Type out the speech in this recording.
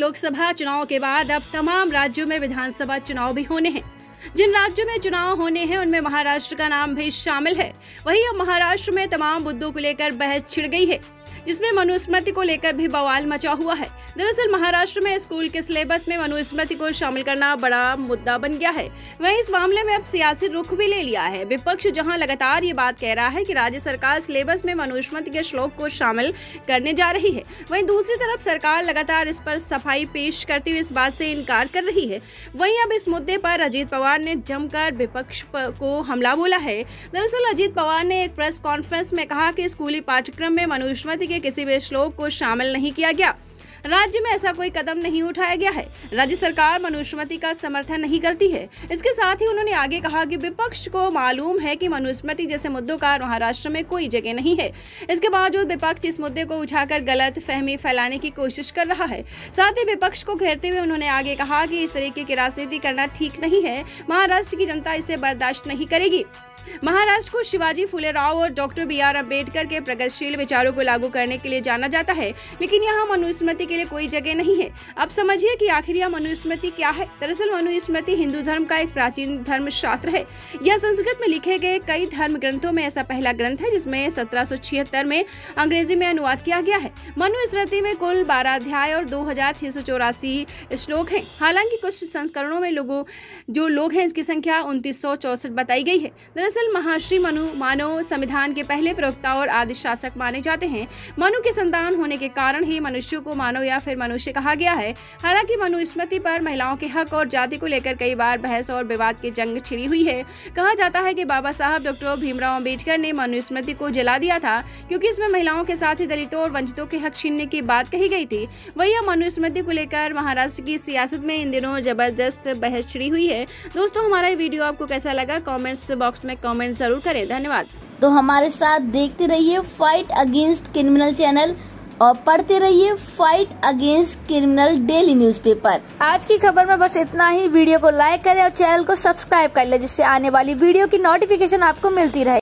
लोकसभा चुनाव के बाद अब तमाम राज्यों में विधानसभा चुनाव भी होने हैं। जिन राज्यों में चुनाव होने हैं उनमें महाराष्ट्र का नाम भी शामिल है। वहीं अब महाराष्ट्र में तमाम मुद्दों को लेकर बहस छिड़ गई है, जिसमें मनुस्मृति को लेकर भी बवाल मचा हुआ है। दरअसल महाराष्ट्र में स्कूल के सिलेबस में मनुस्मृति को शामिल करना बड़ा मुद्दा बन गया है। वहीं इस मामले में अब सियासी रुख भी ले लिया है। विपक्ष जहां लगातार ये बात कह रहा है कि राज्य सरकार सिलेबस में मनुस्मृति के श्लोक को शामिल करने जा रही है, वहीं दूसरी तरफ सरकार लगातार इस पर सफाई पेश करती हुई इस बात से इनकार कर रही है। वहीं अब इस मुद्दे पर अजीत पवार ने जमकर विपक्ष को हमला बोला है। दरअसल अजीत पवार ने एक प्रेस कॉन्फ्रेंस में कहा कि स्कूली पाठ्यक्रम में मनुस्मृति किसी भी श्लोक को शामिल नहीं किया गया। राज्य में ऐसा कोई कदम नहीं उठाया गया है। राज्य सरकार मनुस्मृति का समर्थन नहीं करती है। इसके साथ ही उन्होंने आगे कहा कि विपक्ष को मालूम है कि मनुस्मृति जैसे मुद्दों का महाराष्ट्र में कोई जगह नहीं है। इसके बावजूद विपक्ष इस मुद्दे को उठाकर गलत फहमी फैलाने की कोशिश कर रहा है। साथ ही विपक्ष को घेरते हुए उन्होंने आगे कहा कि इस तरीके की राजनीति करना ठीक नहीं है। महाराष्ट्र की जनता इसे बर्दाश्त नहीं करेगी। महाराष्ट्र को शिवाजी फुले राव और डॉक्टर बी.आर. अम्बेडकर के प्रगतिशील विचारों को लागू करने के लिए जाना जाता है, लेकिन यहाँ मनुस्मृति के लिए कोई जगह नहीं है। अब समझिए कि आखिर यह मनुस्मृति क्या है। दरअसल मनुस्मृति हिंदू धर्म का एक प्राचीन धर्म शास्त्र है। यह संस्कृत में लिखे गए कई धर्म ग्रंथों में ऐसा पहला ग्रंथ है जिसमें 1776 में अंग्रेजी में अनुवाद किया गया है। मनुस्मृति में कुल 12 अध्याय और 2684 श्लोक हैं। हालांकि कुछ संस्करणों में जो लोग हैं इसकी संख्या 2964 बताई गई है। दरअसल महर्षि मनु मानव संविधान के पहले प्रवक्ता और आदि शासक माने जाते हैं। मनु के संतान होने के कारण ही मनुष्यों को मानव या फिर मनुष्य कहा गया है। हालांकि मनुस्मृति पर महिलाओं के हक और जाति को लेकर कई बार बहस और विवाद की जंग छिड़ी हुई है। कहा जाता है कि बाबा साहब डॉक्टर भीमराव अम्बेडकर ने मनुस्मृति को जला दिया था, क्योंकि इसमें महिलाओं के साथ ही दलितों और वंचितों के हक छीनने की बात कही गई थी। वही मनुस्मृति को लेकर महाराष्ट्र की सियासत में इन दिनों जबरदस्त बहस छिड़ी हुई है। दोस्तों, हमारा ये वीडियो आपको कैसा लगा कमेंट्स बॉक्स में कमेंट जरूर करें। धन्यवाद। तो हमारे साथ देखते रहिए फाइट अगेंस्ट क्रिमिनल चैनल और पढ़ते रहिए fight against criminal daily newspaper. आज की खबर में बस इतना ही। वीडियो को लाइक करें और चैनल को सब्सक्राइब कर लें, जिससे आने वाली वीडियो की नोटिफिकेशन आपको मिलती रहे।